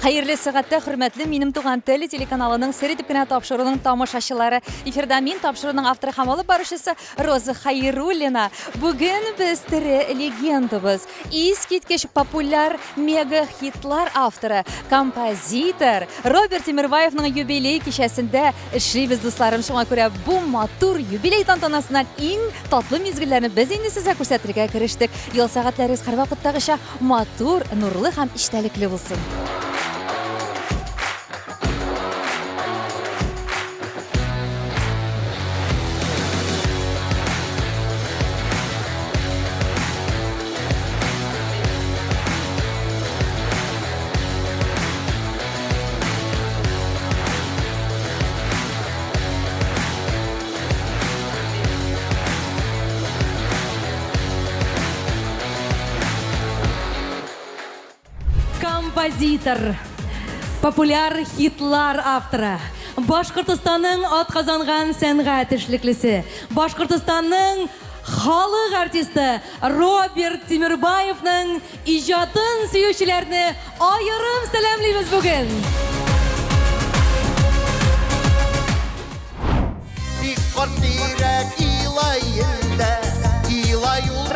Hayırlı saatte hürmetli Minim Tuğan Teli telekanalının seri tipine tapşırının tamaşaçıları. Efirde min tapşırının avtırı hamalı barışısı Roza Hayrulina. Bugün biz tiri legendabız. İskitkeş popüler mega hitlar avtırı, kompozitor Robert Temirbayev'ın юбилей kişisinde işliyiz dostlarım. Şuna göre bu matur юбилей tantanasından en tatlı mezgillerini biz indi size көрсәтергә kiriştik. Yıl saatleriniz her vakittagıça matur, nurlu hem iştelikli olsun. Композитор, популяр хитлар авторы, Башкортстанның атказанган сәнгать эшлеклесе, Башкортстанның халық артисты Роберт Темирбаевның иҗатын сөючеләрне аерым сәламлыйбыз бүген.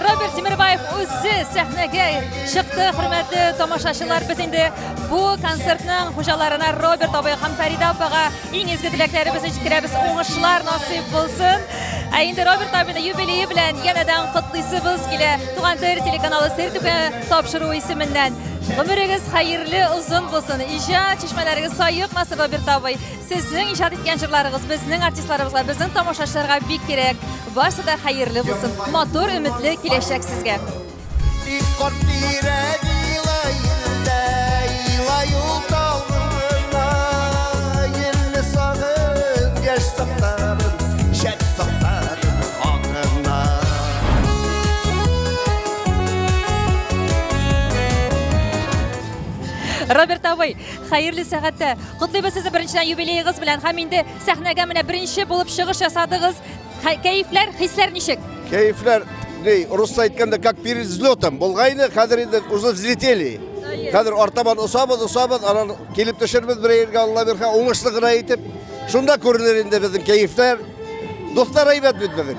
Robert Temirbayev o'zi sahnaga chiqdi. Hurmatli tomoshachilar, biz endi bu konsertning xo'jalarına Robert abay ham Farida opaga eng ezgu tilaklarimizni yetkazamiz. O'ngishlar nasib bo'lsin. Endi Robert abining yubileyi bilan yanadan qutlaymiz kela. Tuğan Teri telekanalı sertifikat topshiruv isminden. Ömrünüz hayırlı uzun olsun. İcat çeşmeleriniz sayıqmasın Robert abay. Sizin icat etken jırlarınız, bizning artistlarımızga, bizning tomoshachilarga bek kerak. Barsa da hayırlı olsun. Motor ümitli kelajak sizga. Robert abay, hayırlı saatte. Kutlayız sizi birinçiden yubileyiniz bilen. Hem indi sahnege mine birinci bulup çıkış yasadığınız. Keyifler, hisler nişik? Keyifler, Rusça aytkanda как перед взлетом. Болғайны, қазір енді уже взлетели. Қазір ортаман ұсабыз, анан келіп төшерміз бір ерге Алла берха, оңышлығына етіп. Шунда көрінер енді біздің keyifler. Достар айбет біздің.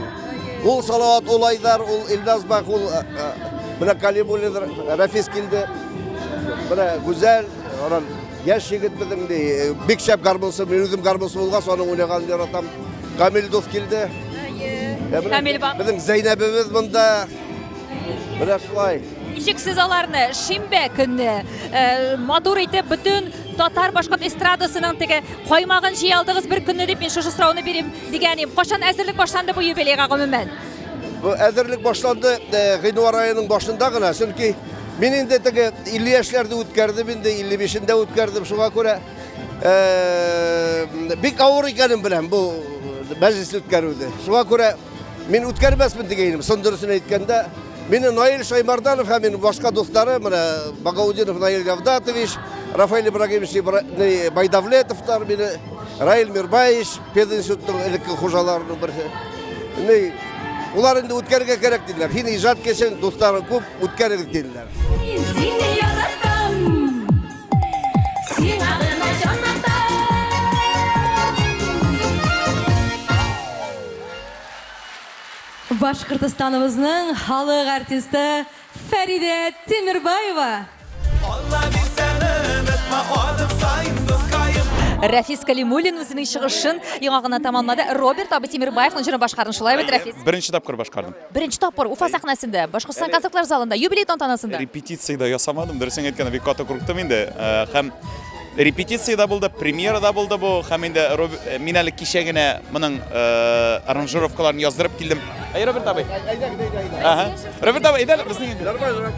Ол Салават, ол Айдар, ол Илназ Бақ, ол мына Калимулин, Рафис келді. Мына Гүзел, анан яш жігіт біздің бек шәп гармонсы, мен өзім гармонсы болған, соның ойнағанын яратам. Камил Дос келді. Біздің Зейнәбіміз мұнда. Мына шылай. Ишексіз аларны шимбе күнні матур етіп бүтін татар башқұрт эстрадасының теге қоймағын жей алдығыз бір күнні деп мен шошы сұрауыны берем дегенім. Қошан әзірлік башланды бұл юбилейға ғымымен? Бұл әзірлік башланды ғинуар айының башында ғына. Çünkü мен енді теге 50 яшьләрді өткердім, енді 55-інде өткердім. Шуға көре бек ауыр екенім білем бұл мәжлис өткеруді. Шуға көре мен өткермеспін дегенім. Сындырысын айтканда мені Наиль Шаймарданов һәм менің башқа достары, Багаудинов Наиль Гавдатович, Рафаэль Ибрагимович Байдавлетовтар, мені Раиль Мирбаевич, пединституттың ілеккі қожаларының бірі. Олар енді өткерге керек дейділер. Хин ижат кешен достарын көп өткерге дейділер. Башкортстаныбызның халық артисты Фарида Темирбаева. Рафис Калимулин өзінің шығышын яңағына тамамлады. Роберт абай Темирбаевның жырын башқарын шылай бет, Рафис? Бірінші тапқыр башқардым. Бірінші тапқыр Уфа сахнасында, Башқұртстан концертлар залында, юбилей тантанасында. Репетицияда ясамадым, дұрысың еткені бек ката құрықтым енді. Һәм репетицияда болды, премьерада болды бұл. Һәм енді мен әлі кешегіне мұның аранжировкаларын яздырып келдім. Роберт абай. Роберт абай, едәл біздің енді.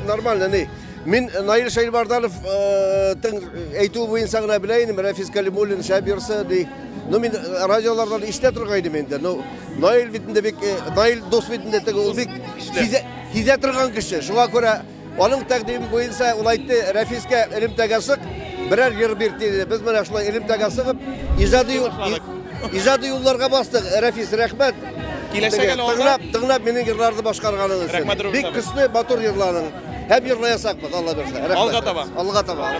Нормально. Мен Наиль Шаймардановтың әйтуі бойынсағына білейінім, Рафис Калимулин шәберсі. Мен радиолардан іште тұрғайдым енді. Наиль бетінде бек, Наиль дос бетінде ол бек хизе тұрған кіші. Шуға көре оның тәқдемі бойынса ол айтты Рафиске ілім тәгасық, бірер ер берді. Біз мына шулай ілім тәгасығып, ижады юлларға бастық. Рафис, рәхмет. Тыңлап менің ерларды башқарғаныңыз. Бек кісіні батыр ерларының. Hep yırlayasakmaz Allah versin. Alga taban. Alga taban.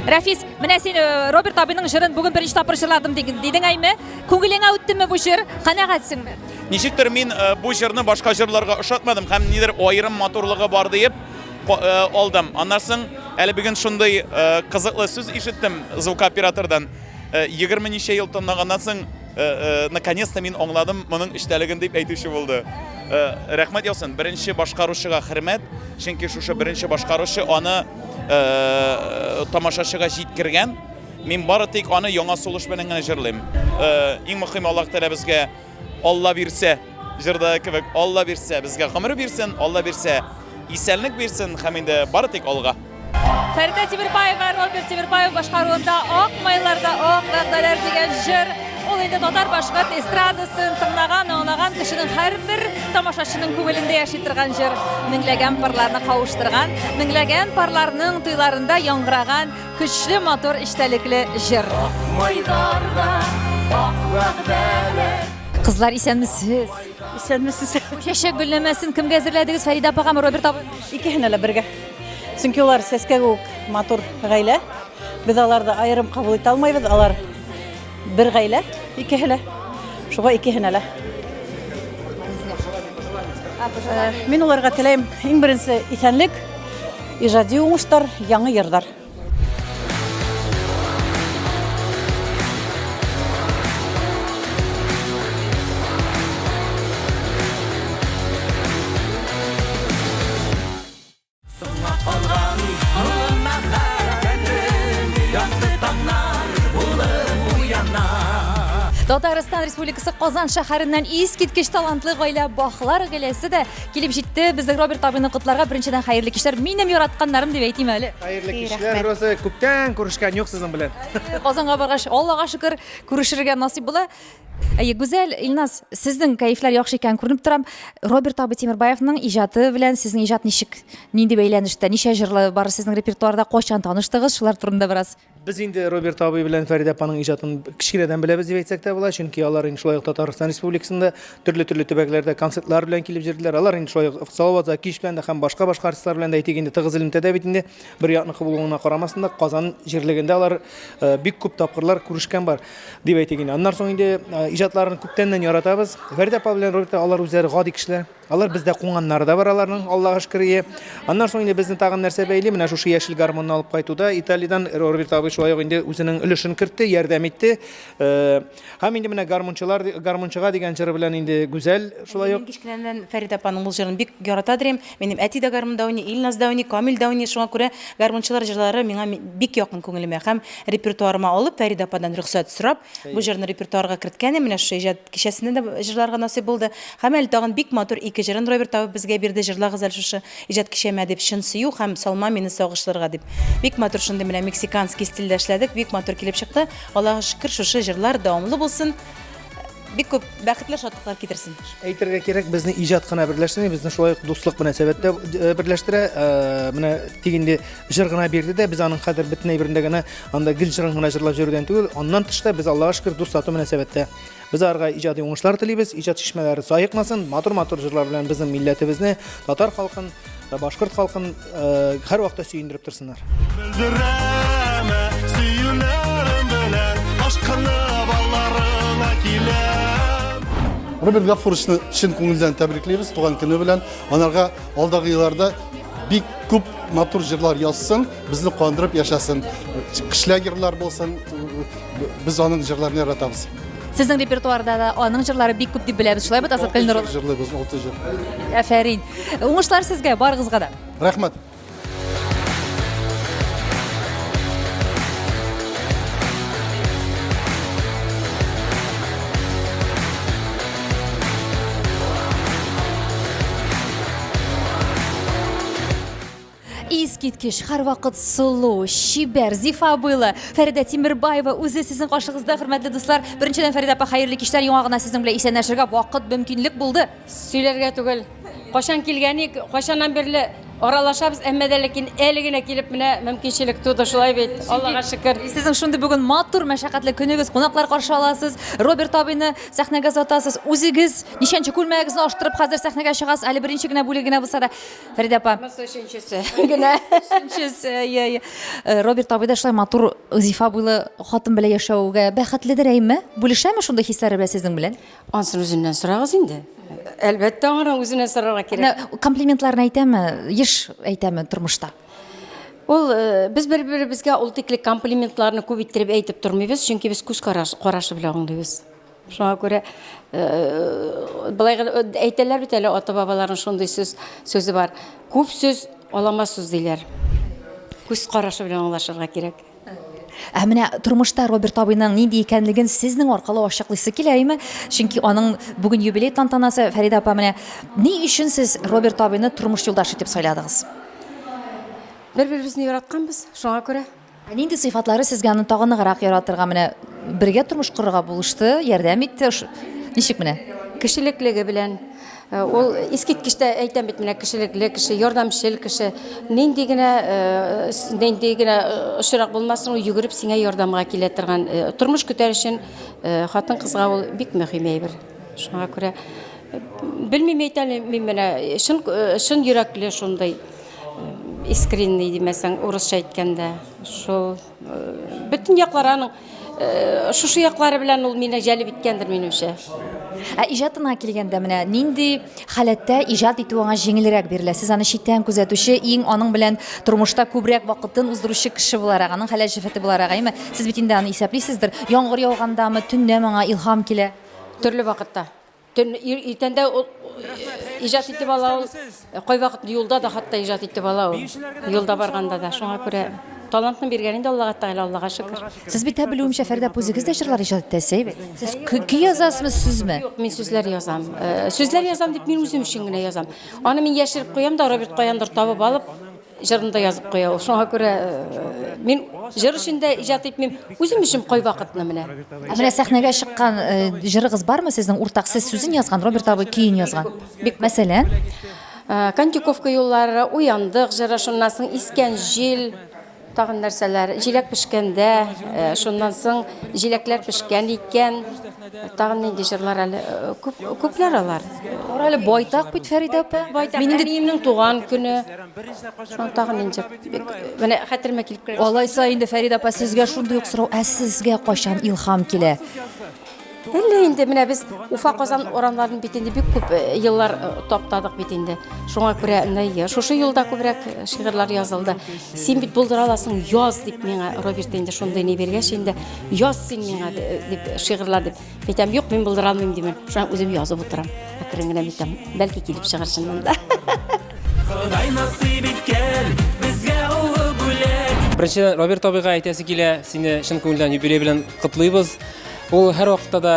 Рафис, менә син Роберт абыйның җырын бүген беренче тапкыр җырладым дидең әйме? Күңелеңә үттеме бу җыр? Канәгатьсеңме? Ничектер мин бу җырны башка җырларга ошатмадым һәм нидер аерым матурлыгы бар дип алдым. Аннан соң әле бүген шундый кызыклы сүз ишеттем звукооператордан. 20 ничә ел тыңлаганнан соң наконец-то мин аңладым моның эчтәлеген дип әйтүче булды. Рәхмәт яусын. Беренче башкаручыга хөрмәт, чөнки шушы беренче башкаручы аны тамашачыга җиткергән. Мин бары тик аны яңа сулыш белән генә җырлыйм. Иң мөһим Аллаһ Тәгалә безгә Алла бирсә, җырда кебек Алла бирсә, безгә гомер бирсен, Алла бирсә, исәнлек бирсен һәм инде бары тик алга. Фәрида Тимербаева, Роберт Тимербаев башкаруында Ак майларда ак вәгъдәләр дигән җыр. Ул инде татар башкорт эстрадасын тыңлаган, аңлаган кешенең һәрбер тамашачының күңелендә яши торган җыр. Меңләгән парларны кавыштырган, меңләгән парларның туйларында яңгыраган көчле матур эчтәлекле җыр. Майларда ак вәгъдәләр. Кызлар, исәнмесез? Исәнмесез. Чәчәк гөлләмәсен кемгә әзерләдегез? Фәрида апагамы, Роберт абый? Икеһенә лә бергә. Чөнки алар сәскә үк матур гаилә. Без аларда аерым кабул итә алмыйбыз. Алар бер гаилә, икеһе лә. Шуңа икеһенә лә. Мин аларга теләйм иң беренче исәнлек, иҗади уңыштар, яңа йырдар. Татарстан Республикасы Казан шәһәреннән искиткеч талантлы гаилә Бахлар гаиләсе дә килеп җитте. Безнең Роберт абыйны котларга беренчедән хәерле кичләр. Минем яратканнарым дип әйтим әле. Хәерле кичләр, Роза, күптән күрешкән юк сезнең белән. Казанга баргач, Аллага шөкер, күрешергә насыйп була. Гүзәл, Илназ, сезнең кайфлар яхшы икән күренеп торам. Роберт абый Тимербаевның иҗаты белән сезнең иҗат ничек? Нинди бәйләнештә? Ничә җырлар бар сезнең репертуарда? Кайчан таныштыгыз? Шулар турында бераз. Без инде Роберт абый белән Фәрида апаның иҗатын кичкенәдән беләбез дип әйтсәк тә була, чөнки алар инде шулай ук Татарстан Республикасында төрле төбәкләрдә концертлар белән килеп җирделәр. Алар инде шулай ук Салават Кич белән дә һәм башка артистлар белән дә әйтик инде тыгыз элемтәдә бит инде бер якныкы булуына карамасында Казан җирлегендә алар бик күп тапкырлар күрешкән бар дип әйтик инде. Аннан соң инде иҗатларын күптәннән яратабыз. Фәрида апа белән Роберт алар үзләре гади кешеләр. Алар бездә куңганнары да бар аларның, Аллага шөкер. Аннан соң инде безне тагын нәрсә бәйли, менә шушы яшел гармонны алып кайтуда Италиядән Роберт абый шулай ук инде үзенең өлешен кертте, ярдәм итте. Һәм инде менә гармончыга дигән җыры белән инде Гүзәл шулай ук Кичкенәдән Фәрида апаның ул җырын бик ярата дирем. Минем әти дә гармонда уйный, Илназ да уйный, Камил да уйный. Шуңа күрә гармончылар җырлары миңа бик якын күңелемә. Һәм репертуарыма алып Фәрида ападан рөхсәт сорап, бу җырны репертуарга керткән, менә шушы иҗат кичәсендә дә җырларга насыйп булды. Һәм әле тагын бик матур ике җырын Роберт абый безгә бирде, җырлагыз әле шушы иҗат кичәмә дип чын сөю һәм салма мине сагышларга дип. Бик матур шундый менә мексиканский стильдә эшләдек, бик матур килеп чыкты. Аллага шөкер, шушы җырлар дәвамлы булсын. Бик күп бәхетле шатлыклар китерсен. Әйтергә кирәк, безне иҗат кына берләштерми, безне шулай ук дуслык мөнәсәбәттә берләштерә. Менә тик инде җыр гына бирде дә, без аның хәзер бөтенләй берендә генә анда гел җырын гына җырлап йөрүдән түгел, аннан тышта без Аллага шөкер дуслату мөнәсәбәттә. Без арга иҗади уңышлар телибез, иҗат чишмәләре саекмасын, матур җырлар белән безнең милләтебезне, татар халкын, башкорт халкын һәр вакытта сөендереп торсыннар. Роберт Гафуровичны чын күңелдән тәбрикләйбез туган көне белән. Анарга алдагы елларда бик күп матур җырлар язсын, безне кандырып яшасын. Кишләгерләр булсын, без аның җырларын яратабыз. Сезнең репертуарда да аның җырлары бик күп дип беләбез. Шулай бит, Азат Кәлнур? Җырлыйбыз, 6 җыр. Афәрин. Уңышлар сезгә, барыгызга да. Рәхмәт. Искиткеч, һәр вакыт сулу, чибәр, зифа буйлы Фәрида Тимербаева үзе сезнең каршыгызда, хөрмәтле дуслар. Беренчедән Фәрида апа, хәерле кичләр, яңа гына сезнең белән исәнләшергә вакыт, мөмкинлек булды. Сөйләргә түгел. Кашан килгәник, кашаннан бирле аралашабыз, әмма дә ләкин әле генә килеп менә мөмкинчелек туды, шулай бит. Аллага шөкер. Сіздің шундай бүгін матур мәшәкатьле көнегез, қонақлар қаршы аласыз, Роберт абыйны сәхнәгә озатасыз. Үзегез ничәнче күлмәгезне аштырып хәзер сәхнәгә чыгасыз, әле беренче генә бүлек генә булса да. Фәридә апа, Өченчесе генә. Роберт абый да шулай матур Зифа буйлы хатын белән яшәүгә бәхетледер әйме? Бүлешәме шундай хисләре белән сезнең белән? Ансын үзеннән сорагыз инде. Әлбәттә аңардан үзеннән сорарга кирәк. Комплиментларны әйтәме, еш әйтәме тормышта? Ул без бер-беребезгә ул тиклек комплиментларны күп иттереп әйтеп тормыйбыз, чөнки без күз карашы белән аңлыйбыз. Шуңа күрә былай әйтәләр бит әле ата-бабаларның шундый сүзе бар. Күп сүз аламас сүз диләр. Күз карашы белән аңлашырга кирәк. Ә менә тормышта Роберт абыйның нинди икәнлеген сезнең аркылы ачыклыйсы киләме? Чөнки аның бүген юбилей тантанасы. Фәридә апа, менә ни өчен сез Роберт абыйны тормыш юлдашы итеп сайладыгыз? Бер-беребезне яратканбыз, шуңа күрә. Нинди сыйфатлары сезгә аны тагын ныграк яратырга, менә бергә тормыш корырга булышты, ярдәм итте? Ничек менә? Кешелеклеге белән ул искиткечтә әйтәм бит менә кешелекле кеше, ярдәмчел кеше, нинди генә очрак булмасын, ул йөгереп сиңа ярдәмгә килә торган. Тормыш күтәр өчен хатын кызга ул бик мөһим әйбер. Шуңа күрә белмим әйтәле, мин менә шын йөрәкле шундай искренний димәсәң, урысча әйткәндә, шул бөтен якларының шушы яклары белән ул мине җәлеп иткәндер минемчә. Иҗатына килгәндә менә нинди халәттә иҗат итү аңа җиңелрәк бирелә? Сез аны читтән күзәтүче, иң аның белән тормышта күбрәк вакытын уздыручы кеше буларак, аның хәләт җифәте буларак, әйме? Сез бит инде аны исәплисездер. Яңгыр яугандамы, төннә моңа илһам килә? Төрле вакытта. Иртәндә иҗат итеп ала ул, кай вакыт юлда да хәтта иҗат итеп ала ул. Юлда барганда да. Шуңа күрә талантны биргән инде Аллага Тәгалә, Аллага шөкер. Сез бит белүемчә Фәридә апа, үзегез дә җырлар иҗат итәсез бит. Сез көй язасызмы, сүзме? Юк, мин сүзләр язам. Сүзләр язам дип мин үзем өчен генә язам. Аны мин яшереп куям да, Роберт каяндыр табып алып, җырында язып куя. Шуңа күрә мин җыр өчен дә иҗат итмим, үзем өчен кай вакытны менә. Менә сәхнәгә чыккан җырыгыз бармы сезнең уртак? Сез сүзен язган, Роберт абый көен язган. Бик мәсәлән, Кантиковка юллары, уяндык җыры, шуннан соң искән җил, тагын нәрсәләр, җиләк пешкәндә, шуннан соң җиләкләр пешкән икән, тагын нинди җырлар әле, күпләр алар. әле байтак бит Фәридә апа. Минем туган көне, шуңа тагын нинди, менә хәтеремә килеп керә. Алайса инде Фәридә апа, сезгә шундый ук сорау, сезгә кайчан илһам килә? Әллә инде менә без Уфа Казан урамнарын бит инде бик күп еллар таптадык бит инде. Шуңа күрә шушы юлда күбрәк шигырьләр язылды. Син бит булдыра аласың, яз дип миңа Роберт инде шундый ни бергәч инде, яз син миңа дип шигырьләр дип. Әйтәм, юк, мин булдыра алмыйм димен. Шуңа үзем язып утырам. Әкрен генә әйтәм, бәлки килеп чыгар шуннан да. Ходай насыйп иткән безгә улы бүләк. Беренче Роберт абыйга әйтәсе килә, сине чын күңелдән юбилей белән котлыйбыз. Ул һәр вакытта да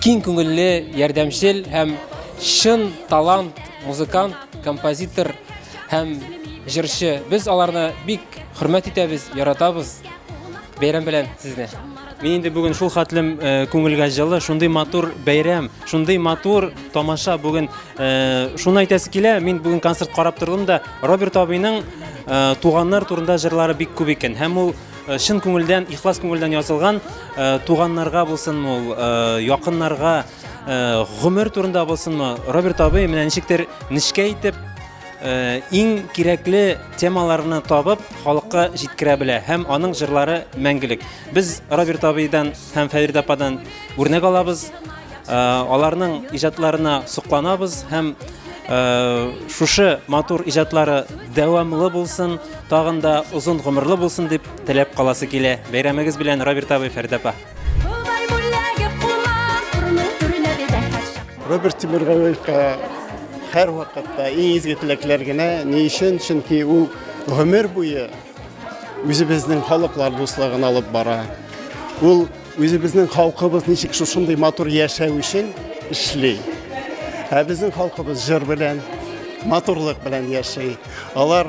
киң күңелле, ярдәмчел һәм шын талант, музыкант, композитор һәм җырчы. Без аларны бик хөрмәт итәбез, яратабыз. Бәйрәм белән сезне. Мин инде бүген шул хәтлем күңелгә җылы, шундый матур бәйрәм, шундый матур тамаша бүген. Шуны әйтәсе килә, мин бүген концерт карап тордым да, Роберт абыйның туганнар турында җырлары бик күп икән. Һәм ул шын күңелдән, ихлас күңелдән язылган, туганнарга булсынмы ул, якыннарга, гомер турында булсынмы, Роберт абый менә ничектер нечкә итеп иң кирәкле темаларны табып, халыкка җиткерә белә һәм аның җырлары мәңгелек. Без Роберт абыйдан һәм Фәридә ападан үрнәк алабыз, аларның иҗатларына сокланабыз һәм шушы матур иҗатлары дәвамлы булсын, тагын да озын гомерле булсын дип теләп каласы килә. Бәйрәмегез белән, Роберт абый, Фәридә апа. Роберт Тимергаевка һәр вакытта иң изге теләкләр генә, ни өчен? Чөнки ул гомер буе үзебезнең халыклар дуслыгын алып бара. Ул үзебезнең халкыбыз ничек шушындый матур яшәү өчен эшли. Безнең халкыбыз җыр белән, матурлык белән яши. Алар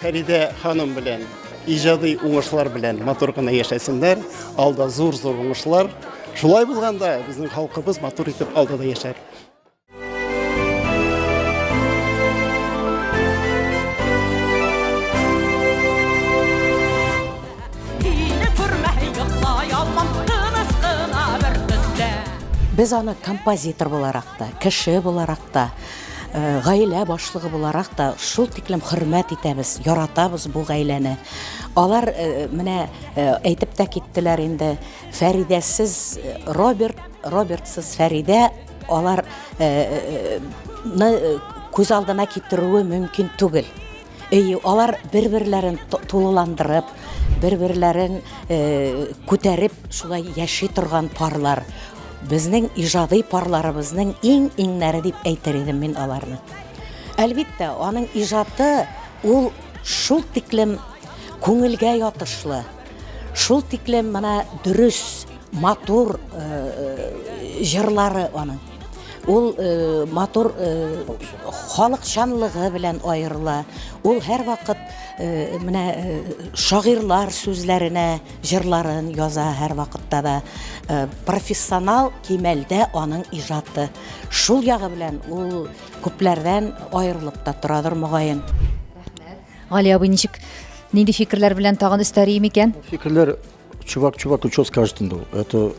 Фәридә ханым белән, иҗади уңышлар белән матур гына яшәсеннәр. Алда зур уңышлар. Шулай булганда безнең халкыбыз матур итеп алдыда яшәр. Без аны композитор буларак та, кеше буларак та, гаилә башлыгы буларак та шул тиклем хөрмәт итәбез, яратабыз бу гаиләне. Алар менә әйтеп тә киттеләр инде, Фәридәсез Робертсыз Фәридә алар күз алдына китерүе мөмкин түгел. Алар бер-берләрен тулыландырып, бер-берләрен күтәреп шулай яши торган парлар. Безнең иҗади парларыбызның иң-иңнәре дип әйтер идем мин аларны. Әлбиттә, аның иҗаты ул шул тиклем күңелгә ятышлы, шул тиклем менә дөрес, матур җырлары аның. Ул матур халыкчанлыгы белән аерыла. Ул һәр вакыт менә шагыйрьләр сүзләренә җырларын яза һәр вакытта да. Профессионал кимәлдә аның иҗаты. Шул ягы белән ул күпләрдән аерылып та торадыр мөгаен. Гали абый ничек, нинди фикерләр белән тагын өстәри микән? Фикерлер, чувак, что скажет, это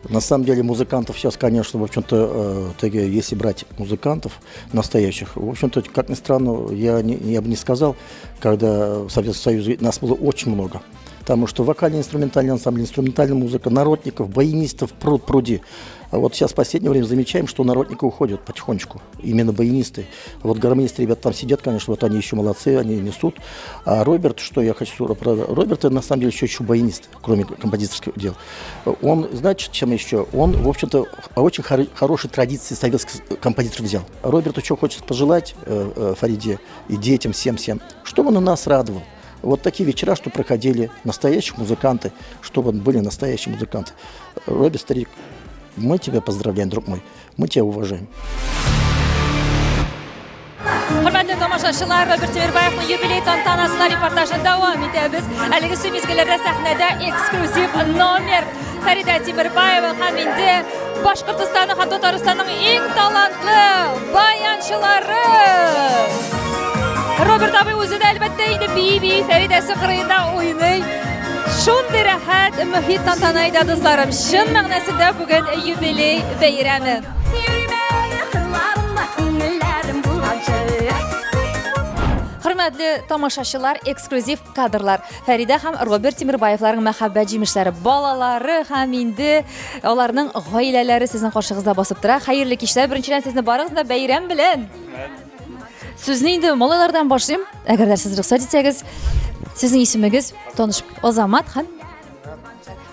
на самом деле музыкантов сейчас, конечно, в общем-то, если брать музыкантов настоящих, в общем-то, как ни странно, я бы не сказал, когда в Советском Союзе нас было очень много. Потому что вокально-инструментальный ансамбль, инструментальная музыка, народников, баянистов, пруд-пруди. А вот сейчас в последнее время замечаем, что народники уходят потихонечку, именно баянисты. Вот гармонисты, ребята там сидят, конечно, вот они еще молодцы, они несут. А Роберт, что я хочу про Роберта, на самом деле еще баянист, кроме композиторских дел. Он, знаете, чем еще? Он, в общем-то, очень хорошие традиции советских композиторов взял. Роберту что хочется пожелать, Фариде, и детям, всем, чтобы он у нас радовал. Вот такие вечера, что проходили настоящие музыканты, чтобы были настоящие музыканты. Роберт, старик, мы тебя поздравляем, друг мой, мы тебя уважаем. Hörmətli tamaşaçılar, Robert Temirbayev'in yubiley tantanasına reportajını devam edəbiz. Әлеге mezgillərdə səhnədə ekskluziv nomer Fərida Temirbayeva həm indi Башкортстанның һәм Татарстанның иң талантлы баянчылары. Роберт абый үзе дә әлбәттә инде бии Фәридәсе кырыенда уйный. Шундый рәхәт мөхит тантана иде дусларым. Чын мәгънәсендә бүген юбилей бәйрәме. Hörmətli tamaşaçılar, ekskluziv kadrlar. Fəridə həm Robert Temirbayevların məhəbbət җимешләре, балалары həm indi onların гаиләләре sizin qarşınızda basıb tора. Xeyirli kişlər, birinчедән сезне барыгызны бәйрәм белән. Сүзне инде малайлардан башлыйм. Әгәр сез рөхсәт итсәгез, сезнең исемегез танышып, Азамат һәм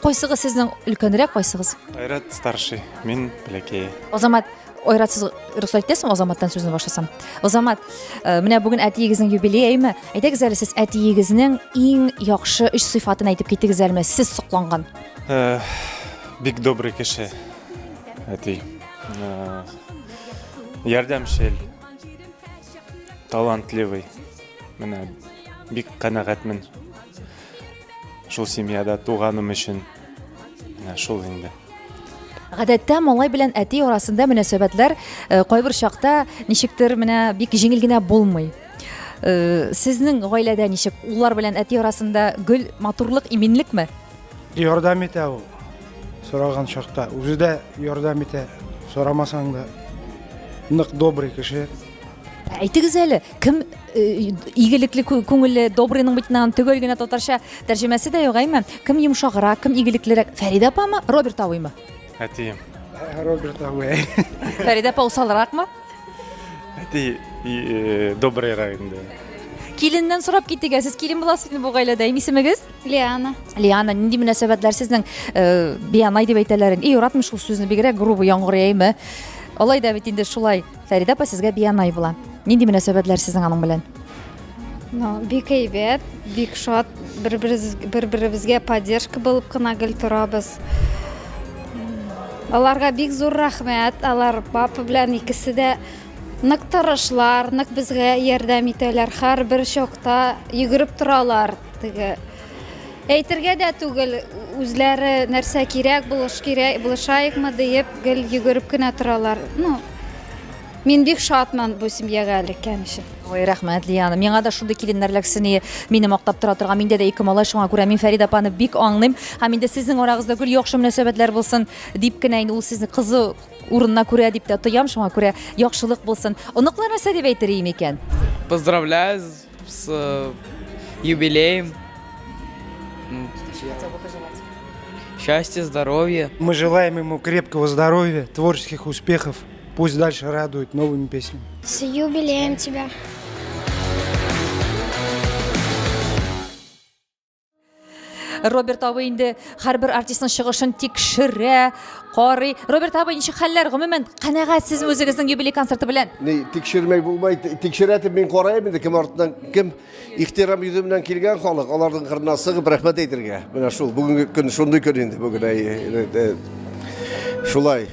кайсыгыз сезнең өлкәнрәк кайсыгыз? Айрат старший, мин бәләкәй. Азамат, Айрат, сез рөхсәт итәсезме Азаматтан сүзне башласам? Азамат, менә бүгін әтиегезнең юбилейме? Әйтегез әле, сез әтиегезнең иң яхшы үч сыйфатын әйтеп китегез әлме? Сез сокланган. Бик добрый кеше. Әти. Ярдәмчел. Талантливый. Менә бик канәгатьмен. Шул семьяда туганым өчен. Менә шул инде. Гадәттә малай белән әти арасында мөнәсәбәтләр кайбер чакта ничектер менә бик җиңел генә булмый. Сезнең гаиләдә ничек? Улар белән әти арасында гөл матурлык, иминлекме? Ярдәм итә ул. Сораган чакта үзе дә ярдәм итә. Сорамасаң да нык добрый кеше. Әйтегез әле, кем игелекле күңелле, добрыйның битеннән төгәл генә татарча тәрҗемәсе дә юк әйме? Кем йомшаграк, кем игелеклерәк? Фәридә апамы, Роберт абыймы? Әтием. Роберт абый. Фәридә апа усалракмы? Әти добрыйрак инде. Киленнән сорап китегез. Сез килен буласыз бу гаиләдә. Исемегез? Лиана. Лиана, нинди мөнәсәбәтләр сезнең биянай дип әйтәләрен? Яратмый шул сүзне бигрәк грубы яңгырыймы? Алай да бит инде шулай. Фәридә апа сезгә биянай була. Нинди мөнәсәбәтләр сезнең аның белән? Бик әйбәт, бик шат, бер-беребезгә поддержка булып кына гел торабыз. Аларга бик зур рәхмәт. Алар папа белән икесе дә нык тырышлар, нык безгә ярдәм итәләр. Һәрбер чакта йөгереп торалар. Әйтергә дә түгел, үзләре нәрсә кирәк, булышайыкмы диеп гел йөгереп кенә торалар. Мин бик шатман бу семьяга элеккән өчен. Ой, рәхмәт, Лияна. Миңа да шундый киленнәрлексене мине мактап тора торган, миндә дә ике малай, шуңа күрә мин Фәридә апаны бик аңлыйм. Һәм инде сезнең арагызда гел яхшы мөнәсәбәтләр булсын дип кенә инде ул сезне кызы урынына күрә дип тә тоям, шуңа күрә яхшылык булсын. Оныклар нәрсә дип әйтер икән? Поздравляю с юбилеем. Счастья, здоровья. Мы желаем ему крепкого здоровья, творческих успехов. Пусть дальше радует новыми песнями. С юбилеем тебя. Роберт абый инде һәрбер артистның чыгышын тикшерә, карый. Роберт абый ничек хәлләр? Гомумән канәгатьсез үзегезнең юбилей концерты белән? Тикшермәй булмай, тикшерәтеп мин карайм инде, кем артыннан кем ихтирам йөзе белән килгән халык, аларның кырына сыгып рәхмәт әйтергә. Менә шул бүгенге көн шундый көн инде бүген. Шулай.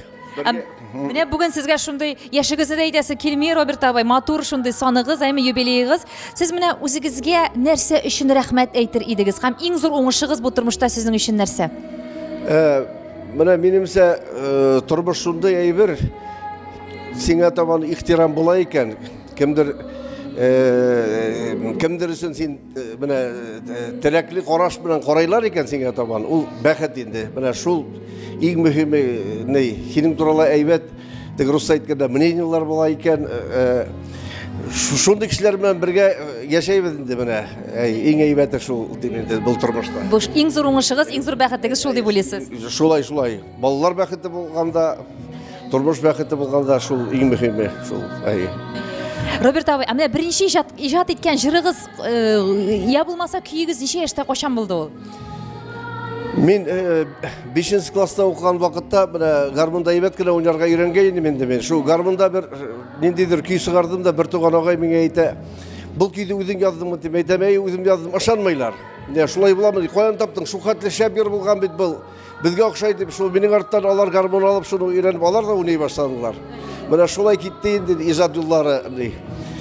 Менә бүген сезгә шундый яшыгызны да әйтәсе килми, Роберт абай, матур шундый саныгыз, әйме юбилейгыз. Сез менә үзегезгә нәрсә өчен рәхмәт әйтер идегез? Һәм иң зур уңышыгыз бу тормышта сезнең өчен нәрсә? Менә минемсә тормыш шундый әйбер, сиңа табан ихтирам була икән, кемдер өчен син менә теләкле караш белән карайлар икән сиңа табан, ул бәхет инде. Менә шул иң мөһиме, синең турында әйбәт, теге русча әйткәндә мнениелар була икән, шундый кешеләр белән бергә яшәйбез инде менә. Иң әйбәте шул инде бу тормышта. Бу иң зур уңышыгыз, иң зур бәхетегез шул дип уйлыйсыз? Шулай. Балалар бәхете булганда, тормыш бәхете булганда шул иң мөһиме шул. Роберт абый, менә беренче иҗат иткән җырыгыз, я булмаса көегез ничә яшьтә качан булды ул? Мин 5 класста укыган вакытта менә гармунда әйбәт кенә уйнарга өйрәнгән идем инде мин. Шул гармунда бер ниндидер көй сыгардым да, бер туган агай миңа әйтә, "Бу көйне үзең яздыңмы?" дип әйтәм, "Үзем яздым", ышанмыйлар. Шулай буламы? Каян таптың? Шу хәтле шәп йыр булган бит бу. Безгә охшай дип, шул минең арттан алар гармун алып, шуны өйрәнеп алар да уйный башладылар. Менә шулай китте инде иҗат юллары.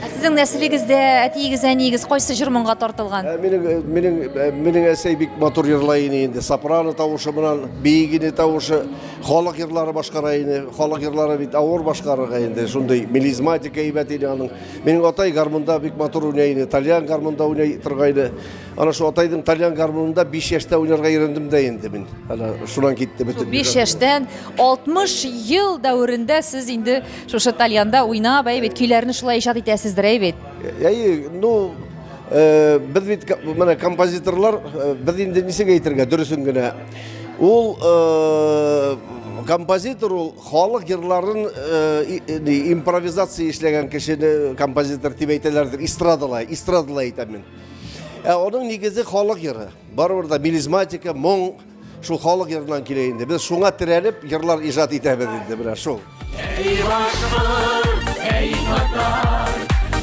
Сезнең нәселегездә әтиегез, әниегез кайсы җырманга тартылган? Минең әсәй бик матур йырлай инде. Сопрано тавышы белән биегине тавышы, халык йырлары башкара инде. Халык йырлары бит авыр башкарырга инде. Шундый мелизматика әйбәт иде аның. Минең атай гармунда бик матур уйный иде. Итальян гармунда уйный торгайды. Ана шу атайдың итальян гармунында 5 яшьтә уйнарга өйрәндем дә инде мин. Ана шунан китте бөтен. 5 яшьтән 60 ел дәверендә сез инде шушы итальянда уйнап, әйбәт көйләрне шулай иҗат итәсездер, әйбәт. Без бит менә композиторлар, без инде нисек әйтергә, дөресен генә. Ул композитор, ул халык йырларын импровизация эшләгән кешене композитор дип әйтәләрдер, эстрадалай әйтәм мин. Оның нигезе халык йыры. Барыбер да мелизматика, моң шул халык йырынан килә инде. Без шуңа терәлеп йырлар иҗат итәбез инде менә шул. Эй башкорт, эй татар,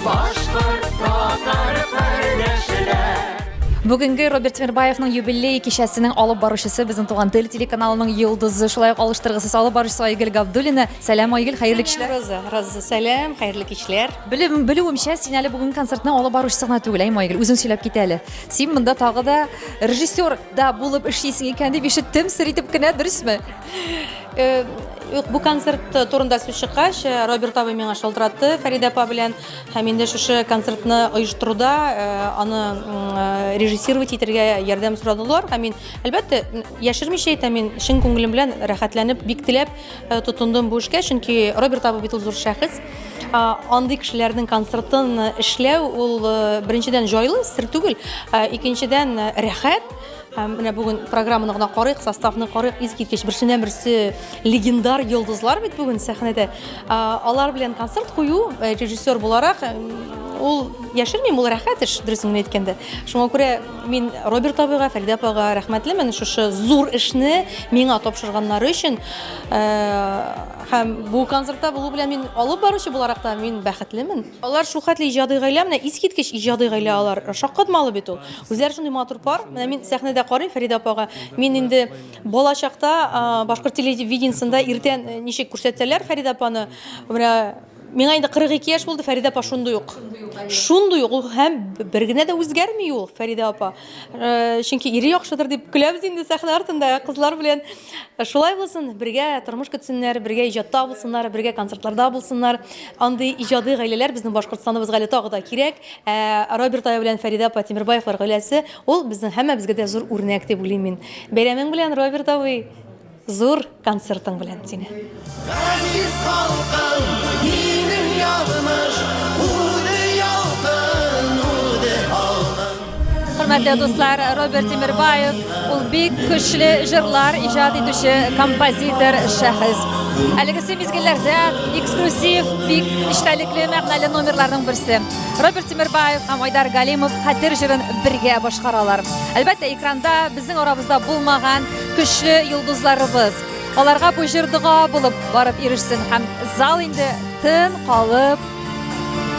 башкорт татар кардәшләр. Бүгенге Роберт Тимербаевның юбилей кичәсенең алып баручысы безнең Туган тел телеканалының йолдызы, шулай ук алыштыргысыз алып баручысы Айгөл Габдуллина. Сәлам Айгөл, хәерле кичләр. Разы, сәлам, хәерле кичләр. Белүемчә, син әле бүген концертның алып баручысы гына түгел, Айгөл, үзең сөйләп кит әле. Син монда тагы да режиссер да булып эшлисең икән дип ишеттем, сер итеп кенә, дөресме? Бу концерт турында сүз чыккач, Роберт абый миңа шалтыратты Фәридә апа белән, һәм инде шушы концертны оештыруда аны режиссировать итәргә ярдәм сорадылар. Һәм мин әлбәттә яшермичә әйтәм, мин чын күңелем белән рәхәтләнеп, бик теләп тотындым бу эшкә, чөнки Роберт абый бит ул зур шәхес. Андый кешеләрнең концертын эшләү ул беренчедән җайлы, сер түгел, икенчедән рәхәт. Менә бүген программаны гына карыйк, составны карыйк, искиткеч берсе легендар йолдызлар бит бүген сәхнәдә. Алар белән концерт кую, режиссер буларак, ул яшермим, ул рәхәт эш, дөресен әйткәндә. Шуңа күрә мин Роберт абыйга, Фәридә апага рәхмәтлемен шушы зур эшне миңа тапшырганнары өчен. Һәм бу концертта булу белән мин алып баручы буларак та мин бәхетлемен. Алар шул хәтле иҗади гаилә, менә искиткеч иҗади гаилә алар. Шаккатмалы бит ул. Үзләре шундый матур пар. Менә мин сәхнәдә карыйм Фәридә апага. Мин инде балачакта Башкорт телевидениесында иртән ничек күрсәтсәләр Фәридә апаны, менә Миңа инде 42 яшь булды, Фәрида апа шундый ук. Шундый ук, ул һәм бер генә дә үзгәрми ул Фәрида апа. Чөнки ире яхшыдыр дип көләбез инде сәхнә артында кызлар белән. Шулай булсын, бергә тормыш көтсеннәр, бергә иҗатта булсыннар, бергә концертларда булсыннар. Андый иҗади гаиләләр безнең Башкортстаныбызга әле тагы да кирәк. Роберт ая белән Фәрида апа Тимербаевлар гаиләсе, ул безнең һәммәбезгә дә зур үрнәк дип уйлыйм мин. Бәйрәмең белән, Роберт абый, зур концертың белән сине. Aziz halkım, dinin yazmış, uğdu yaltın, uğdu aldın. Hörmәтле дуслар, Роберт Тимербаев ул бик көчле җырлар иҗат итүче композитор шәхес. Әлеге мизгелләрдә эксклюзив, бик эчтәлекле мәгънәле номерларның берсе. Роберт Тимербаев һәм Айдар Галимов хәтер җырын бергә башкаралар. Әлбәттә, экранда безнең арабызда булмаган көчле йолдызларыбыз. Аларга бу җыр дога булып барып ирешсен һәм зал инде тын калып,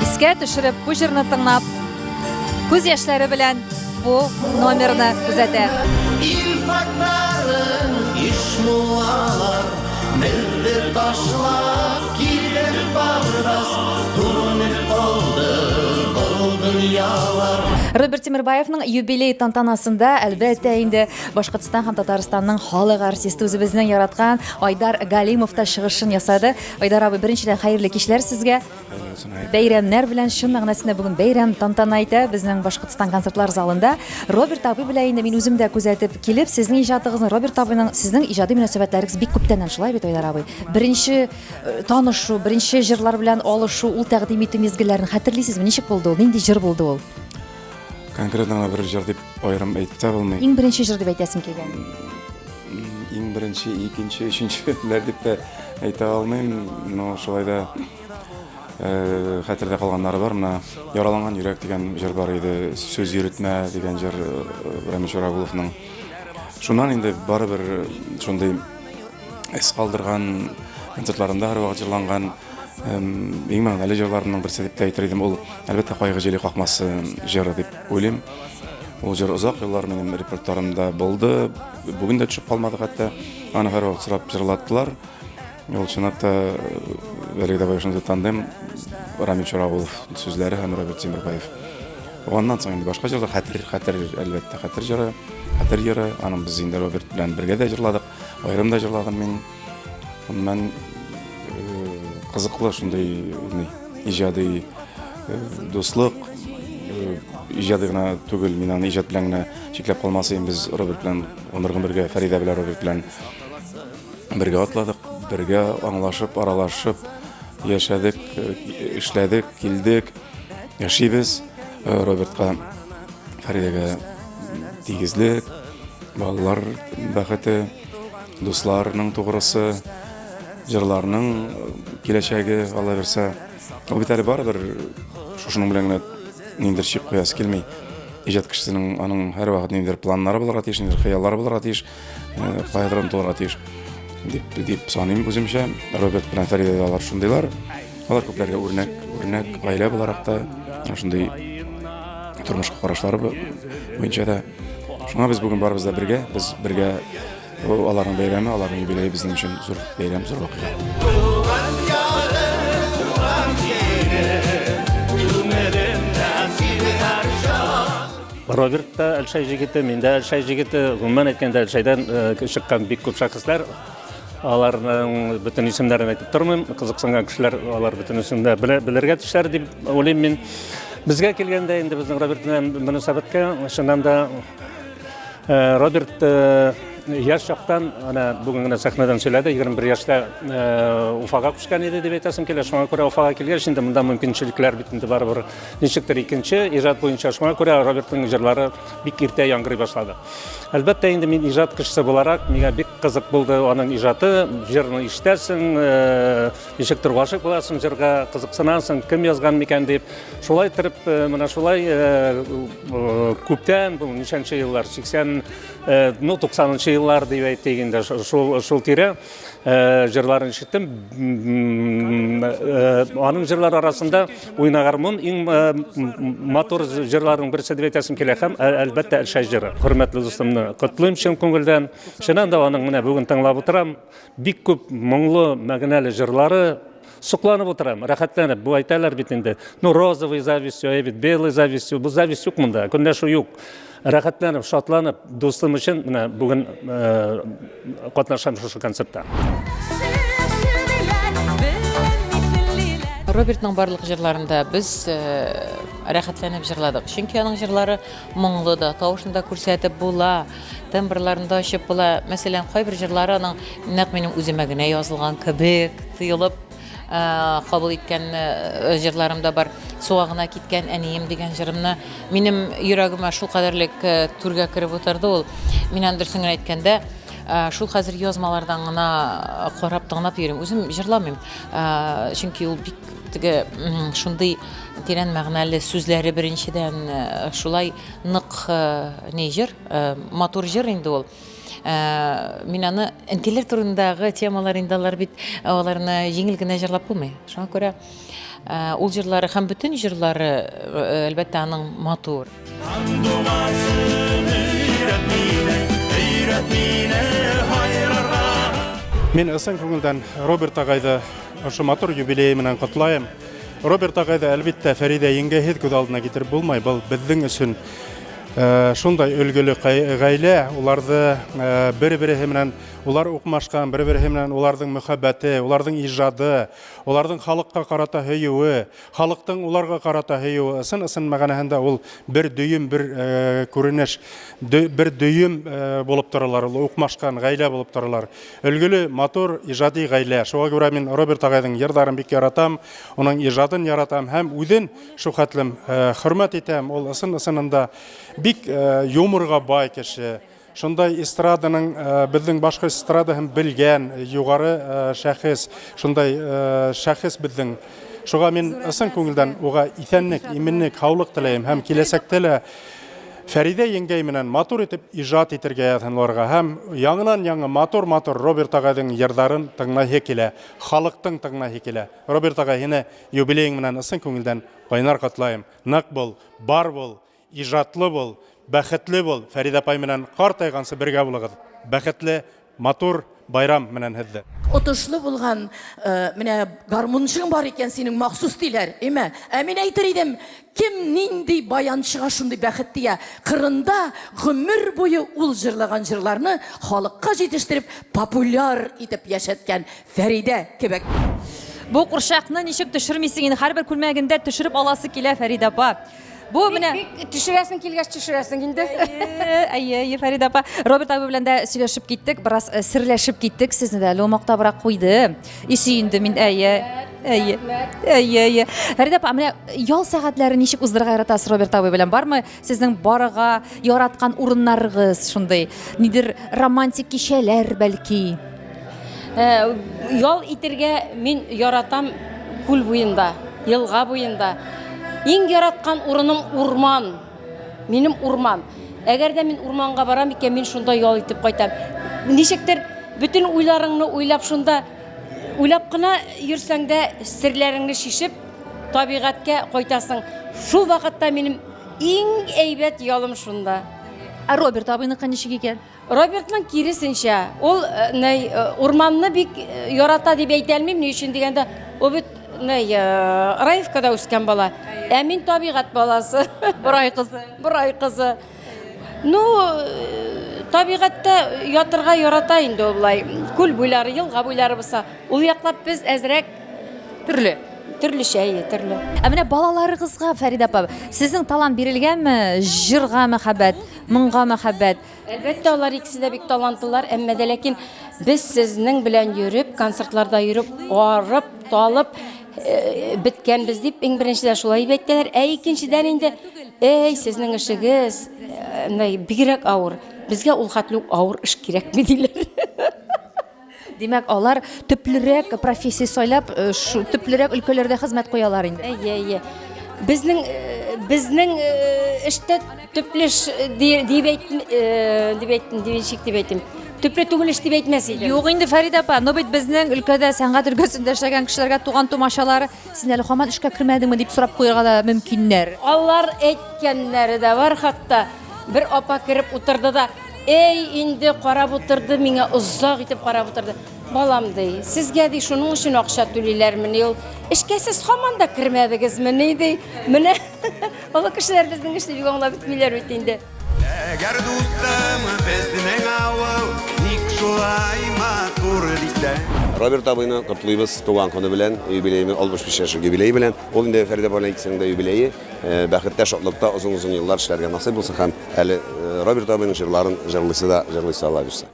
искә төшереп бу җырны тыңлап, күз яшьләре белән bu номерны күзәтә. İlfakların işmualar, milli taşlar, kilir bardas, turunup oldu dünyalar. Роберт Тимербаевның юбилей тантанасында әлбәттә инде Башкортстан һәм Татарстанның халык артисты үзебезнең яраткан Айдар Галимов та чыгышын ясады. Айдар абый, беренчедән хәерле кичләр сезгә. Бәйрәмнәр белән шун мәгънәсендә бүген бәйрәм тантана итә безнең Башкортстан концертлар залында. Роберт абый белән инде мин үзем дә күзәтеп килеп, сезнең иҗатыгызны, Роберт абыйның сезнең иҗади мөнәсәбәтләрегез бик күптәннән шулай бит, Айдар абый. Беренче танышу, беренче җырлар белән алышу, ул тәкъдим итү мизгелләрен хәтерлисезме? Ничек булды ул? Нинди җыр булды ул? Конкретно бер җыр дип аерым әйтә булмый. Иң беренче җыр дип әйтәсем килгән. Иң беренче, икенче, өченчеләр дип тә әйтә алмыйм. Но шулай да хәтердә калганнары бар. Менә яраланган йөрәк дигән җыр бар иде. Сүз йөртмә дигән җыр Рамил Шарагуловның. Шуннан инде барыбер шундый эс калдырган концертларында һәрвакыт җырланган иң мәгънәле җырларның берсе дип әйтер идем. Ул әлбәттә кайгы җиле какмасы җыры дип уйлыйм. Ул җыр озак еллар минем репертуарымда булды. Бүген дә төшеп калмады хәтта. Аны һәрвакыт сорап җырлаттылар. Ул чынлап та Вәлида Байшынды тандым. Рамил Шарагулов сүзләре һәм Роберт Тимербаев. Оннан соң инде башка җырлар хәтер әлбәттә хәтер җыры, хәтер җыры. Аны без инде Роберт белән бергә дә җырладык. Аерым да җырладым мин. Мен кызыклы шундай иҗади дуслык, иҗади гына түгел, мин аны иҗат белән генә чикләп калмасым, без Роберт белән гомергә бергә, Фәрида белән Роберт белән бергә атладык, бергә аңлашып, аралашып, яшәдек, эшләдек, килдек, яшибез. Робертка, Фәридәгә тигезлек, балалар бәхете, дусларның тугрысы, җырларның киләчәге, Алла берсә. Ул бит әле барыбер шушының белән генә ниндидер чик куясы килми. Иҗат кешесенең аның һәрвакыт ниндидер планнары булырга тиеш, ниндидер хыяллары булырга тиеш, кайгырын тулырга тиеш дип саныйм үземчә. Роберт белән Фәридә алар шундыйлар. Алар күпләргә үрнәк гаилә буларак та шундый тормышка карашлары буенча да. Шуңа без бүген барыбыз да бергә, без бергә аларның бәйрәме, аларның юбилее безнең өчен зур бәйрәм, зур вакыйга. Роберт та Әлшәй җигете, мин дә Әлшәй җигете, гомумән әйткәндә Әлшәйдән чыккан бик күп шәхесләр, аларның бөтен исемнәрен әйтеп тормыйм, кызыксынган кешеләр алар бөтен исемнәрне белергә тиешләр дип уйлыйм мин. Безгә килгәндә инде безнең Роберт белән мөнәсәбәткә, шуннан да Роберт яшь чактан, ана бүген генә сәхнәдән сөйләде, 21 яшьтә Уфага күчкән иде дип әйтәсем килә. Шуңа күрә Уфага килгәч инде монда мөмкинчелекләр бит инде барыбер ничектер икенче иҗат буенча. Шуңа күрә Робертның җырлары бик иртә яңгырый башлады. Әлбәттә инде мин иҗат кешесе буларак, миңа бик кызык булды аның иҗаты. Җырны ишетәсең, ничектер гашык буласың җырга, кызыксынасың, кем язган микән дип. Шулай торып, менә шулай күптән, бу ничәнче еллар, 90-нчы еллар дип әйтик инде, шул тирә җырларын ишеттем. Аның җырлары арасында Уйна гармун иң матур җырларның берсе дип әйтәсем килә һәм әлбәттә Әлшәй җыры. Хөрмәтле дустымны котлыйм чын күңелдән. Шуннан да аның менә бүген тыңлап утырам. Бик күп моңлы, мәгънәле җырлары, сокланып отырам, рахатланып. Бу айталар бит инде. Ну розовый завистью, бит белый завистью. Бу зависть юк монда. Күндә шу юк. Рахатланып, шатланып, достым өчен менә бүген катнашам шушы концертта. Робертның барлык җырларында без рәхәтләнеп җырладык. Чөнки аның җырлары моңлы да, тавышында күрсәтеп була, тембрларында ачып була. Мәсәлән, кайбер җырлары аның нәкъ минем үземә генә язылган кебек тоелып кабул иткән җырларымда бар. Суга гына киткән әнием дигән җырымны минем йөрәгемә шул кадәрлек түргә кереп утырды ул. Мин андырсын гына әйткәндә шул хәзер язмалардан гына карап тыңлап йөрим. Үзем җырламыйм. Чөнки ул бик теге шундый тирән мәгънәле сүзләре беренчедән шулай нык җыр, матур җыр инде ул. Мин аны интеллект турындагы темалар инде алар бит аларны җиңел генә җырлап булмый. Шуңа күрә ул җырлары һәм бөтен җырлары әлбәттә аның матур. Мен ысын күңелдән Роберт агайды ошо матур юбилей менән котлайм. Роберт агайды әлбәттә Фәридә еңгәһе күз алдына китереп булмай. Бу безнең өчен шундай өлгөле гаилә, уларны бер-бере менән улар укмашкан, бер-бере менән уларның мөхәббәте, уларның иҗады, уларның халыкка карата һөюе, халыктың уларга карата һөюе, ысын мәгънәһендә ул бер дөйем, бер күренеш, бер дөйем булып торалар, ул укмашкан гаилә булып торалар. Өлгөле матур иҗади гаилә. Шуңа күрә мин Роберт агайның йырларын бик яратам, уның иҗадын яратам һәм үзен шу хәтлем хөрмәт итәм. Ул ысынында бик юморга бай кеше. Шундай эстраданың безнең башка эстрадаһын белгән югары шәхес, шундай шәхес безнең. Шуга мин ысын күңелдән уга исәнлек, именлек, һаулык теләйм һәм киләсәктә лә Фәридә еңгәй менән матур итеп иҗат итәргә ятанларга һәм яңа матур Роберт агайның йырларын тыңлайһы килә, халыктың тыңлайһы килә. Роберт агай, һине юбилеең менән ысын күңелдән кайнар котлайм. Нык бул, бар бул, иҗатлы бул. Бәхетле бул, Фәридә апай менән картайгансы бергә булыгыз. Бәхетле, матур байрам менән һездә. Отышлы булган менә гармунчың бар икән синең махсус диләр, әмма мин әйтер идем, кем нинди баянчыга шундый бәхет тия, кырында гомер буе ул җырлаган җырларны халыкка җитештереп, популяр итеп яшәткән Фәридә кебек. Бу курчакны ничек төшермисең инде, һәрбер күлмәгендә төшереп аласы килә Фәридә апа. Бу менә Төшерәсең килгәч төшерәсең инде. Әйе, Фәридә апа. Роберт абый белән дә сөйләшеп киттек, бераз серләшеп киттек. Сезне дә ул мактабрак куйды. Исеинде мин, әйе. Фәридә апа, менә ял сәгатьләре ничек уздырырга яратасыз Роберт абый белән? Бармы сезнең барыга яраткан урыннарыгыз шундый? Нидер романтик кичәләр бәлки? Ял итергә мин яратам күл буенда, елга буенда. Иң яраткан урыным урман. Минем урман. Әгәр дә мин урманга барам икән, мин шунда ял итеп кайтам. Ничектер бүтән уйларыңны уйлап шунда уйлап кына йөрсәң дә серләреңне шишеп табигатькә кайтасың. Шул вакытта минем иң әйбәт ялым шунда. Роберт абыйныкы ничек икән? Робертның киресенчә, ул урманны бик ярата дип әйтә алмыйм, ни өчен дигәндә, ул бит Раевкада үскән бала. Мин табигат баласы. Борай кызы. Ну, табигатта ятырга ярата инде ул булай. Күл буйлары, елга буйлары булса, ул яклап без әзрәк төрле шәй, төрле. Менә балаларыгызга Фәридә апа, сезнең талант бирелгәнме? Җырга мәхәббәт, моңга мәхәббәт. Әлбәттә, алар икесе дә бик талантлылар, әмма дә ләкин без сезнең белән йөреп, концертларда йөреп, арып, талып биткәнбез дип иң беренчедән шулай әйттеләр. Икенчедән инде, сезнең эшегез бигрәк авыр. Безгә ул хәтле авыр эш кирәкме диләр. Димәк, алар төплерәк профессия сайлап, төплерәк өлкәләрдә хезмәт куялар инде. Әйе. Безнең эштә төплеш дип әйтим. Төпле түгел эш дип әйтмәс идем. Юк инде Фәридә апа, но бит безнең өлкәдә сәнгать өлкәсендә эшләгән кешеләргә туган тумашалары, син әле һаман эшкә кермәдеңме дип сорап куярга да мөмкиннәр. Алар әйткәннәре дә бар, хатта бер апа кереп утырды да, инде карап утырды, миңа озак итеп карап утырды. баламды. Сезгә ди шуның өчен акча түлиләрме? Ул эшкә сез һаман да кермәдегезме? Ди? Менә ул кешеләр безнең эшне бик аңлап бетмиләр бит инде. Әгәр дустым безнең авыл ник шулай матур дисә. Роберт абыйны котлыйбыз туган көне белән, юбилейны 65 яшь юбилей белән. Ул инде Фәридә апаның икесенең дә юбилее. Бәхеттә, шатлыкта озын-озын еллар эшләргә насыйп булса һәм әле Роберт абыйның җырларын җырлыйсы ала бирсә.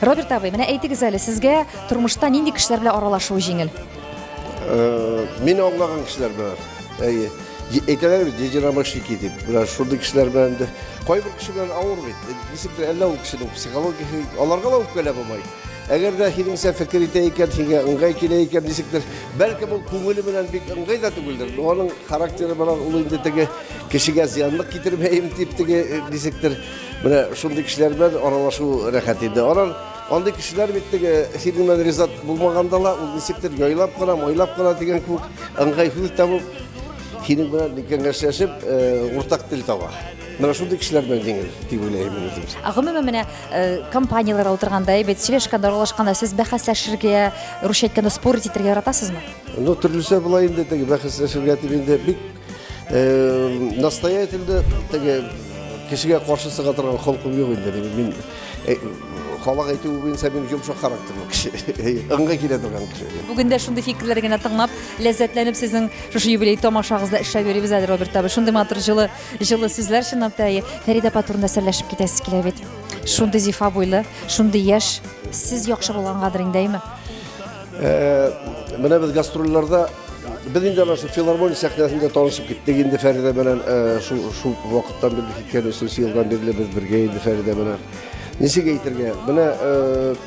Роберт абый, менә әйтегез әле, сезгә тормышта нинди кешеләр белән аралашу җиңел? Мин аңлаган кешеләр бар. Әйтәләр бит, җиҗрамашики дип. Менә шундый кешеләр белән дә кайбер кеше белән авыр бит. Ничектер әллә ул кешенең психологиясе аларга да үпкәләп булмай. Әгәр дә һинеңсә фикер итә икән, һиңа ыңгай килә икән, ничектер бәлки ул күңеле белән бик ыңгай да түгелдер. Аның характеры белән ул инде теге кешегә зыянлык китермәйм дип теге ничектер менә шундый кешеләр белән аралашу рәхәт инде. Андый кешеләр бит теге синең белән ризат булмаганда ла ул ничектер яйлап кына, майлап кына дигән күк ыңгай хил табып синең белән киңәшләшеп уртак тел таба. Менә шундый кешеләр белән җиңел дип уйлыйм үзем. Гомумән менә компаниялар утырганда, бит сөйләшкәндә, аралашканда сез бәхәсләшергә, русча әйткәндә спорить итәргә яратасызмы? Ну, төрлесе була инде теге бәхәсләшергә дип инде бик настоятельно теге кешегә каршы сыга торган халкым юк инде. Мин халык әйтү буенча мин йомшак характерлы кеше. Ыңгай килә торган кеше. Бүген дә шундый фикерләр генә тыңлап, ләззәтләнеп сезнең шушы юбилей тамашагызда эшләп йөрибез әле, Роберт абый. Шундый матур җылы сүзләр чынлап та. Фәридә апа турында сөйләшеп китәсез килә бит. Шундый зифа буйлы, шундый яшь, сез яхшы булгангадыр индәйме? Менә без гастрольләрдә без инде ашы филармония сәхнәсендә танышып киттек инде Фәридә белән шул вакыттан бирле киткән 3 елдан бирле без бергә инде Фәридә белән. Ничек әйтергә? Менә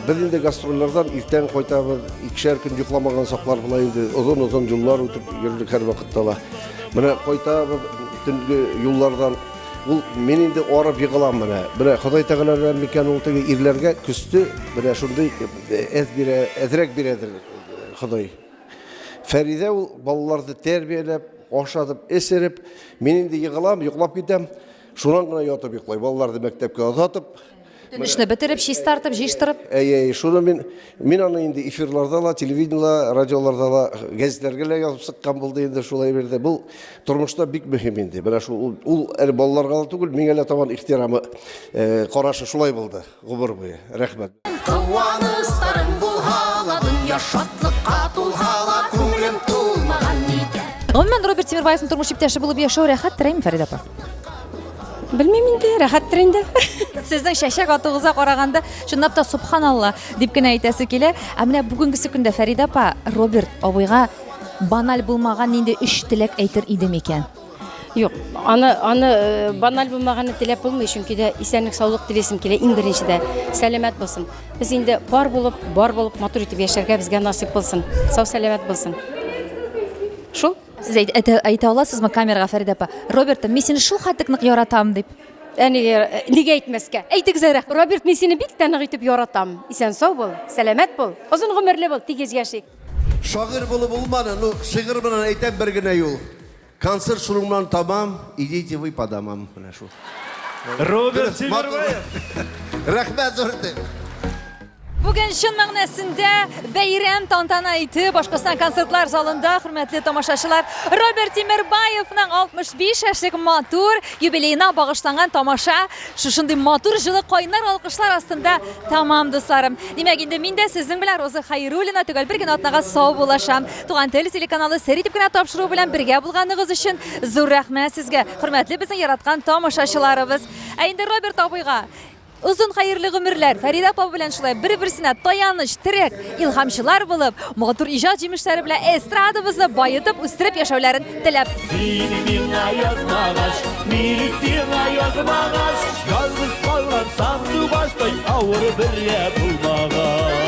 без инде гастрольләрдән иртән кайтабыз, 2 көн йокламаган саклар була инде. Озын-озын юллар үтеп йөрдек һәр вакытта ла. Менә кайтабыз төнге юллардан ул мен инде арып егылам менә. Менә Ходай тәгаләдән микән ул теге ирләргә күсте, менә шундый әзрәк бирәдер Ходай. Фәридә ул балаларны тәрбияләп, ашатып, эсереп, мен инде егылам, йоклап китәм. Шуннан гына ятып йоклай. Балаларны мәктәпкә озатып, Эшне бетереп, чистартып, җыштырып. Шуны мин аны инде эфирларда ла, телевидениеларда, радиоларда ла, гәзитләргә лә язып сыккан булды инде шулай бердә. Бу тормышта бик мөһим инде. Менә шул ул әле балаларга түгел, миңа лә табан ихтирамы, карашы шулай булды гомер буе. Рәхмәт. Куаныштарым булһа, дөнья шатлыкка тулһа, күңелем тулмаган икән. Гомумән Роберт Тимербаевның тормыш иптәше булып яшәү рәхәттерме, Фәридә апа? Белмим инде, рәхәттер инде. Сезнең чәчәк атыгызга караганда, чынлап та субханалла дип кенә әйтәсе килә. Ә менә бүгенгесе көндә Фәридә апа Роберт абыйга баналь булмаган нинди 3 теләк әйтер иде микән? Юк, аны баналь булмаганны теләп булмый, чөнки дә исәнлек, саулык телисем килә иң беренчедә. Сәламәт булсын. Без инде бар булып матур итеп яшәргә безгә насыйп булсын. Сау сәламәт булсын. Шул Сез әйтә аласызмы камерага, Фәридә апа? Робертым, мин сине шул хәтлек нык яратам дип. Нигә әйтмәскә? Әйтегез әрәк. Роберт, мин сине бик тә нык итеп яратам. Исән сау бул, сәламәт бул, озын гомерле бул, тигез яшик. Шагыйрь булып булмады, ну шигырь белән әйтәм бер генә юл. Концерт шулыңнан тамам, идите вы по домам. Менә шул. Роберт Тимербаев. Рәхмәт зурды. Бүген чын мәгънәсендә бәйрәм тантана итеп, башкасынан концертлар залында, хөрмәтле тамашачылар, Роберт Тимербаевның 65 яшьлек матур юбилеена багышланган тамаша шушындый матур җылы кайнар алкышлар астында тамам дусларым. Димәк, инде мин дә сезнең белән Роза Хәйруллина түгел бер генә атнага сау булашам. Туган тел телеканалы сер итеп кенә тапшыру белән бергә булганыгыз өчен зур рәхмәт сезгә, хөрмәтле безнең яраткан тамашачыларыбыз. Ә инде Роберт абыйга Uzun hayırlı ömürler, Fərida апа белән шулай бер-берсенә таяныч, терәк, илһамчылар булып, матур иҗат җимешләре белән эстрадабызны баетып, үстереп яшәүләрен теләп. Син миңа язмагач, мин сиңа язмагач, ялгыз калган саңгы баштай авыр бергә булмаган.